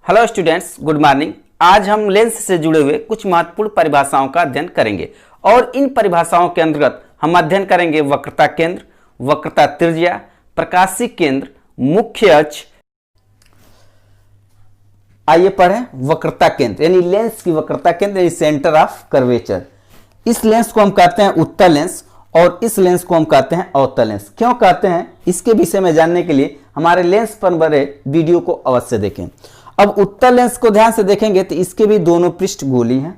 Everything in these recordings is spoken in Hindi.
Hello students, good morning. आज हम लेंस से जुड़े हुए कुछ महत्वपूर्ण परिभाषाओं का अध्ययन करेंगे और इन परिभाषाओं के अंतर्गत हम अध्ययन करेंगे वक्रता केंद्र, वक्रता त्रिज्या, प्रकाशीय केंद्र, मुख्य अक्ष। आइए पढ़ें वक्रता केंद्र यानी लेंस की वक्रता केंद्र यानी सेंटर ऑफ कर्वेचर। इस लेंस को हम कहते हैं उत्तल लेंस और इस लेंस को हम कहते हैं अवतल लेंस। क्यों कहते हैं, इसके विषय में जानने के लिए हमारे लेंस पर बने वीडियो को अवश्य देखें। अब उत्तल लेंस को ध्यान से देखेंगे तो इसके भी दोनों पृष्ठ गोली हैं।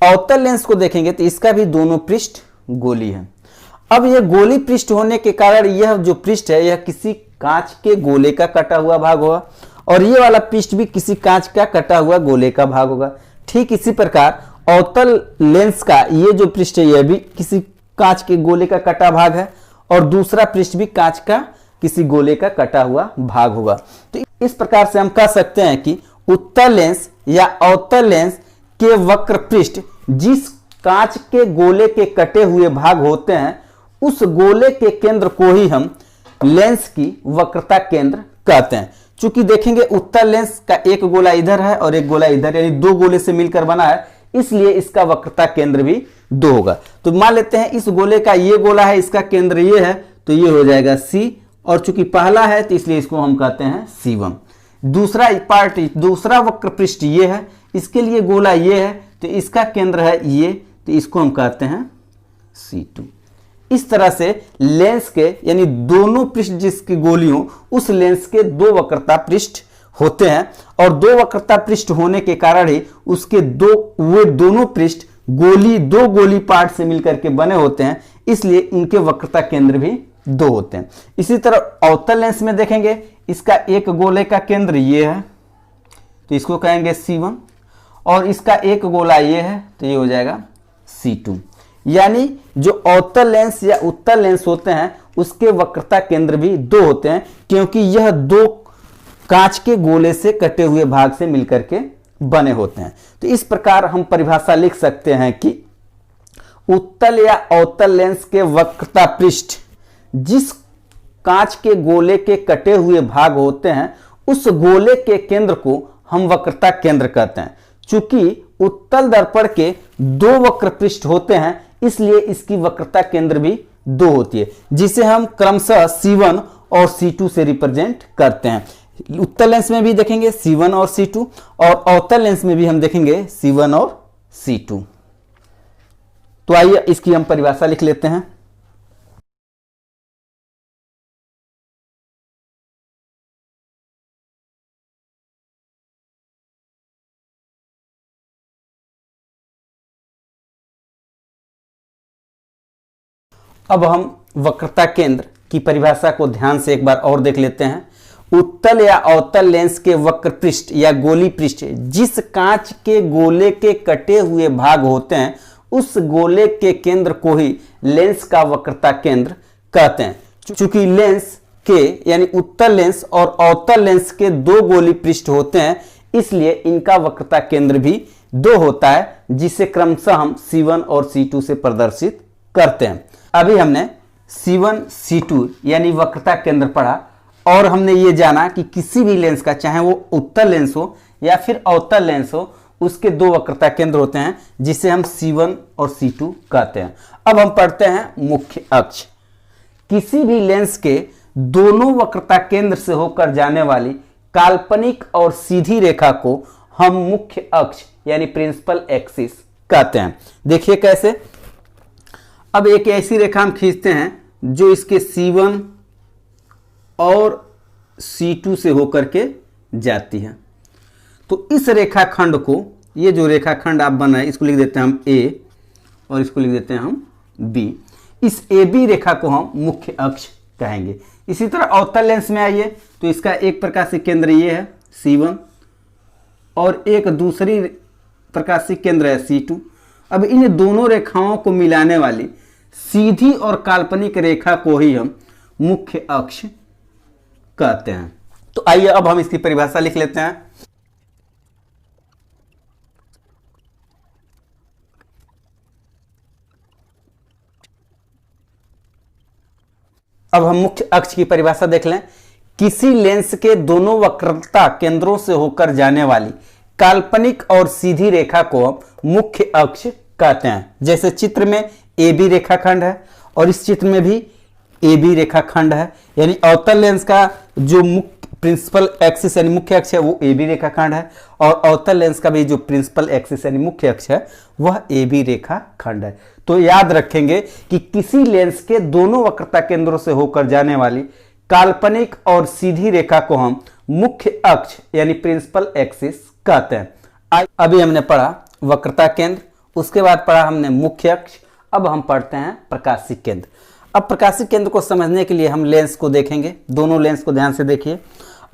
अवतल लेंस को देखेंगे तो इसका भी दोनों पृष्ठ गोली है। अब यह गोली पृष्ठ होने के कारण यह जो पृष्ठ है यह किसी कांच के गोले का कटा हुआ भाग होगा और यह वाला पृष्ठ भी किसी कांच का कटा हुआ गोले का भाग होगा। ठीक इसी प्रकार अवतल लेंस का ये जो पृष्ठ है यह भी किसी कांच के गोले का कटा भाग है और दूसरा पृष्ठ भी कांच का किसी गोले का कटा हुआ भाग होगा। तो इस प्रकार से हम कह सकते हैं कि उत्तल लेंस या अवतल लेंस के वक्र पृष्ठ जिस कांच के गोले के कटे हुए भाग होते हैं उस गोले के केंद्र को ही हम लेंस की वक्रता केंद्र कहते हैं। चूंकि देखेंगे उत्तल लेंस का एक गोला इधर है और एक गोला इधर, यानी दो गोले से मिलकर बना है, इसलिए इसका वक्रता केंद्र भी दो होगा। तो मान लेते हैं इस गोले का ये गोला है, इसका केंद्र ये है, तो ये हो जाएगा C और चूंकि पहला है तो इसलिए इसको हम कहते हैं C1। दूसरा पार्ट, दूसरा वक्र पृष्ठ ये है, इसके लिए गोला ये है तो इसका केंद्र है ये, तो इसको हम कहते हैं C2। इस तरह से लेंस के यानी दोनों पृष्ठ जिसकी गोली हो उस लेंस के दो वक्रता पृष्ठ होते हैं और दो वक्रता पृष्ठ होने के कारण ही उसके दोनों पृष्ठ दो गोली पार्ट से मिलकर के बने होते हैं, इसलिए इनके वक्रता केंद्र भी दो होते हैं। इसी तरह अवतल लेंस में देखेंगे इसका एक गोले का केंद्र ये है तो इसको कहेंगे C1 और इसका एक गोला ये है तो ये हो जाएगा C2। यानी जो अवतल लेंस या उत्तल लेंस होते हैं उसके वक्रता केंद्र भी दो होते हैं क्योंकि यह दो कांच के गोले से कटे हुए भाग से मिलकर के बने होते हैं। तो इस प्रकार हम परिभाषा लिख सकते हैं कि उत्तल या अवतल लेंस के वक्रता पृष्ठ जिस कांच के गोले के कटे हुए भाग होते हैं उस गोले के केंद्र को हम वक्रता केंद्र कहते हैं। चूंकि उत्तल दर्पण के दो वक्र पृष्ठ होते हैं इसलिए इसकी वक्रता केंद्र भी दो होती है, जिसे हम क्रमशः C1 और C2 से रिप्रेजेंट करते हैं। उत्तल लेंस में भी देखेंगे C1 और C2 और अवतल लेंस में भी हम देखेंगे C1 और C2। तो आइए इसकी हम परिभाषा लिख लेते हैं। अब हम वक्रता केंद्र की परिभाषा को ध्यान से एक बार और देख लेते हैं। उत्तल या अवतल लेंस के वक्र पृष्ठ या गोली पृष्ठ जिस कांच के गोले के कटे हुए भाग होते हैं उस गोले के केंद्र को ही लेंस का वक्रता केंद्र कहते हैं। चूंकि लेंस के यानी उत्तल लेंस और अवतल लेंस के दो गोली पृष्ठ होते हैं इसलिए इनका वक्रता केंद्र भी दो होता है, जिसे क्रमशः हम C1 और C2 से प्रदर्शित करते हैं। अभी हमने C1 C2 यानी वक्रता केंद्र पढ़ा और हमने ये जाना कि किसी भी लेंस का, चाहे वो उत्तल लेंस हो या फिर अवतल लेंस हो, उसके दो वक्रता केंद्र होते हैं जिसे हम C1 और C2 कहते हैं। अब हम पढ़ते हैं मुख्य अक्ष। किसी भी लेंस के दोनों वक्रता केंद्र से होकर जाने वाली काल्पनिक और सीधी रेखा को हम मुख्य अक्ष यानी प्रिंसिपल एक्सिस कहते हैं। देखिए कैसे। अब एक ऐसी रेखा हम खींचते हैं जो इसके C1 और C2 से होकर के जाती है। तो इस रेखा खंड को, ये जो रेखा खंड आप बनाए इसको लिख देते हैं हम A और इसको लिख देते हैं हम B। इस AB रेखा को हम मुख्य अक्ष कहेंगे। इसी तरह अवतल लेंस में आइए तो इसका एक प्रकाशीय केंद्र ये है C1 और एक दूसरी प्रकाशीय केंद्र है C2। अब इन दोनों रेखाओं को मिलाने वाली सीधी और काल्पनिक रेखा को ही हम मुख्य अक्ष कहते हैं। तो आइए अब हम इसकी परिभाषा लिख लेते हैं। अब हम मुख्य अक्ष की परिभाषा देख लें। किसी लेंस के दोनों वक्रता केंद्रों से होकर जाने वाली काल्पनिक और सीधी रेखा को हम मुख्य अक्ष कहते हैं। जैसे चित्र में ए बी रेखाखंड है और इस चित्र में भी ए बी रेखाखंड है, यानी अवतल लेंस का जो मुख्य प्रिंसिपल एक्सिस यानी मुख्य अक्ष है वो ए बी रेखाखंड है, और अवतल लेंस का भी जो प्रिंसिपल एक्सिस यानी मुख्य अक्ष है वह ए बी रेखाखंड है। तो याद रखेंगे कि किसी लेंस के दोनों वक्रता केंद्रों से होकर जाने वाली काल्पनिक और सीधी रेखा को हम मुख्य अक्ष यानी प्रिंसिपल एक्सिस कहते हैं। अभी हमने पढ़ा वक्रता केंद्र, उसके बाद पढ़ा हमने मुख्य अक्ष, अब हम पढ़ते हैं प्रकाशिक केंद्र। अब प्रकाशिक केंद्र को समझने के लिए हम लेंस को देखेंगे, दोनों लेंस को ध्यान से देखिए।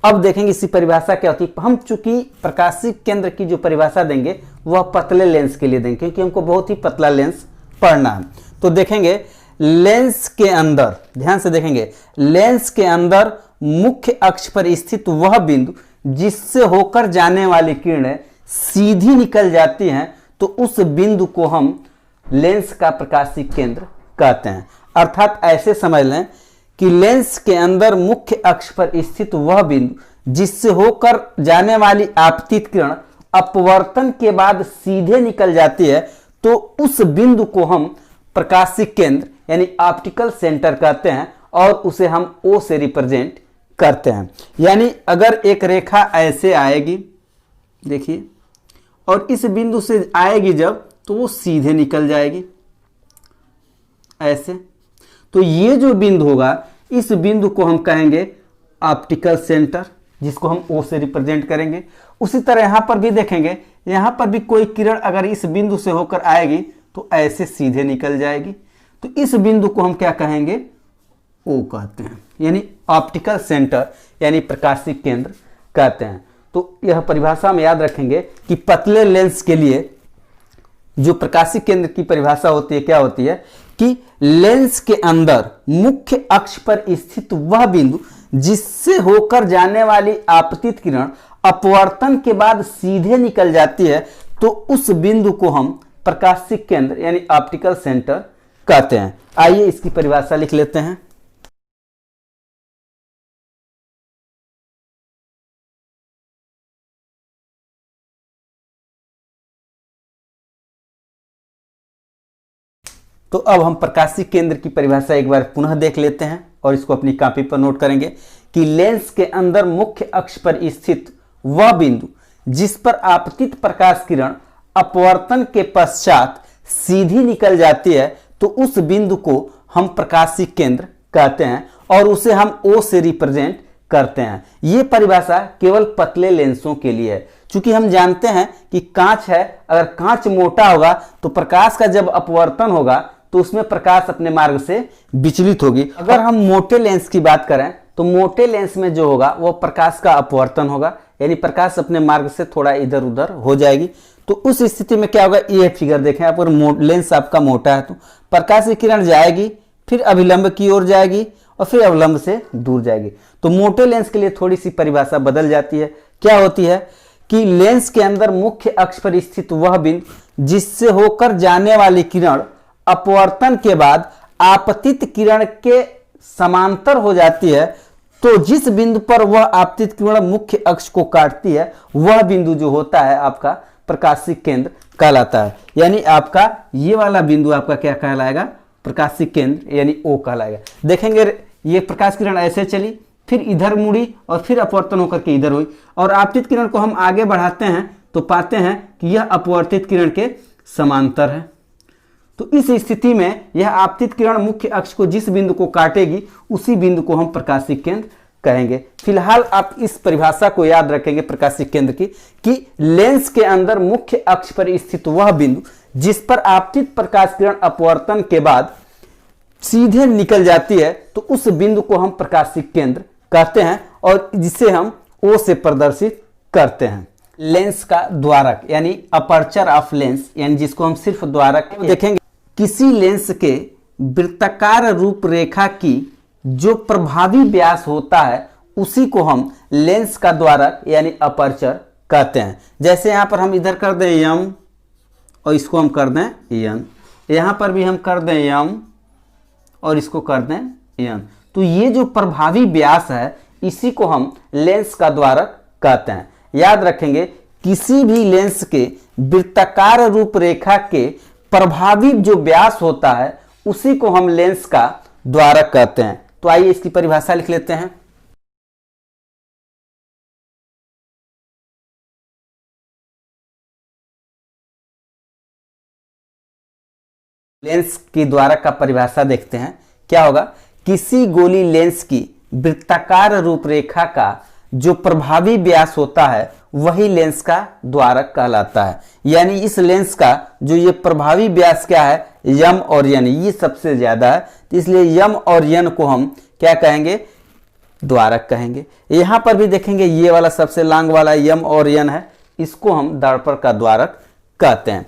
अब देखेंगे इसकी परिभाषा क्या होती है। हम चूंकि प्रकाशिक केंद्र की जो परिभाषा देंगे वह पतले लेंस के लिए देंगे, क्योंकि हमको बहुत ही पतला लेंस पढ़ना है। तो देखेंगे लेंस के अंदर, ध्यान से देखेंगे, लेंस के अंदर मुख्य अक्ष पर स्थित वह बिंदु जिससे होकर जाने वाली किरणें सीधी निकल जाती हैं, तो उस बिंदु को हम लेंस का प्रकाशिक केंद्र कहते हैं। अर्थात ऐसे समझ लें कि लेंस के अंदर मुख्य अक्ष पर स्थित वह बिंदु जिससे होकर जाने वाली आपतित किरण अपवर्तन के बाद सीधे निकल जाती है, तो उस बिंदु को हम प्रकाशिक केंद्र यानी ऑप्टिकल सेंटर कहते हैं, और उसे हम ओ से रिप्रेजेंट करते हैं। यानी अगर एक रेखा ऐसे आएगी, देखिए, और इस बिंदु से आएगी जब, तो वो सीधे निकल जाएगी ऐसे, तो ये जो बिंदु होगा इस बिंदु को हम कहेंगे ऑप्टिकल सेंटर, जिसको हम ओ से रिप्रेजेंट करेंगे। उसी तरह यहां पर भी देखेंगे, यहां पर भी कोई किरण अगर इस बिंदु से होकर आएगी तो ऐसे सीधे निकल जाएगी, तो इस बिंदु को हम क्या कहेंगे, ओ कहते हैं, यानी ऑप्टिकल सेंटर यानी प्रकाशिक केंद्र कहते हैं। तो यह परिभाषा हम याद रखेंगे कि पतले लेंस के लिए जो प्रकाशिक केंद्र की परिभाषा होती है क्या होती है कि लेंस के अंदर मुख्य अक्ष पर स्थित वह बिंदु जिससे होकर जाने वाली आपतित किरण अपवर्तन के बाद सीधे निकल जाती है, तो उस बिंदु को हम प्रकाशिक केंद्र यानी ऑप्टिकल सेंटर कहते हैं। आइए इसकी परिभाषा लिख लेते हैं। तो अब हम प्रकाशिक केंद्र की परिभाषा एक बार पुनः देख लेते हैं और इसको अपनी कॉपी पर नोट करेंगे कि लेंस के अंदर मुख्य अक्ष पर स्थित वह बिंदु जिस पर आपतित प्रकाश किरण अपवर्तन के पश्चात सीधी निकल जाती है, तो उस बिंदु को हम प्रकाशिक केंद्र कहते हैं, और उसे हम ओ से रिप्रेजेंट करते हैं। ये परिभाषा केवल पतले लेंसों के लिए है, क्योंकि हम जानते हैं कि कांच है, अगर कांच मोटा होगा तो प्रकाश का जब अपवर्तन होगा तो उसमें प्रकाश अपने मार्ग से विचलित होगी। अगर हम मोटे लेंस की बात करें तो मोटे लेंस में जो होगा वो प्रकाश का अपवर्तन होगा, यानी प्रकाश अपने मार्ग से थोड़ा इधर उधर हो जाएगी। तो उस स्थिति में क्या होगा, ये फिगर देखें, अगर लेंस आपका मोटा है तो प्रकाश की किरण जाएगी, फिर अभिलंब की ओर जाएगी और फिर अवलंब से दूर जाएगी। तो मोटे लेंस के लिए थोड़ी सी परिभाषा बदल जाती है। क्या होती है कि लेंस के अंदर मुख्य अक्ष पर स्थित वह बिंदु जिससे होकर जाने वाली किरण अपवर्तन के बाद आपतित किरण के समांतर हो जाती है, तो जिस बिंदु पर वह आपतित किरण मुख्य अक्ष को काटती है वह बिंदु जो होता है आपका प्रकाशिक केंद्र कहलाता है। यानी आपका ये वाला बिंदु आपका क्या कहलाएगा, प्रकाशिक केंद्र यानी ओ कहलाएगा। देखेंगे ये प्रकाश किरण ऐसे चली, फिर इधर मुड़ी और फिर अपवर्तन होकर के इधर हुई, और आपतित किरण को हम आगे बढ़ाते हैं तो पाते हैं कि यह अपवर्तित किरण के समांतर है। तो इस स्थिति में यह आपतित किरण मुख्य अक्ष को जिस बिंदु को काटेगी उसी बिंदु को हम प्रकाशिक केंद्र कहेंगे। फिलहाल आप इस परिभाषा को याद रखेंगे प्रकाशिक केंद्र की कि लेंस के अंदर मुख्य अक्ष पर स्थित वह बिंदु जिस पर आपतित प्रकाश किरण अपवर्तन के बाद सीधे निकल जाती है, तो उस बिंदु को हम प्रकाशिक केंद्र कहते हैं, और जिसे हम ओ से प्रदर्शित करते हैं। लेंस का द्वारक यानी अपर्चर ऑफ लेंस, यानी जिसको हम सिर्फ द्वारक देखेंगे, किसी लेंस के वृत्ताकार रूपरेखा की जो प्रभावी व्यास होता है उसी को हम लेंस का द्वारक यानी अपर्चर कहते हैं। जैसे यहां पर हम इधर कर दें यम और इसको हम कर दें यन, यहां पर भी हम कर दें यम और इसको कर दें यन, तो ये जो प्रभावी व्यास है इसी को हम लेंस का द्वारक कहते हैं। याद रखेंगे, किसी भी लेंस के वृत्ताकार रूपरेखा के प्रभावी जो व्यास होता है उसी को हम लेंस का द्वारक कहते हैं। तो आइए इसकी परिभाषा लिख लेते हैं। लेंस की द्वारक का परिभाषा देखते हैं, क्या होगा। किसी गोली लेंस की वृत्ताकार रूपरेखा का जो प्रभावी व्यास होता है वही लेंस का द्वारक कहलाता है। यानी इस लेंस का जो ये प्रभावी व्यास क्या है, यम और यन, ये सबसे ज्यादा है, तो इसलिए यम और यन को हम क्या कहेंगे, द्वारक कहेंगे। यहां पर भी देखेंगे ये वाला सबसे लांग वाला यम और यन है, इसको हम दर्पण का द्वारक कहते हैं।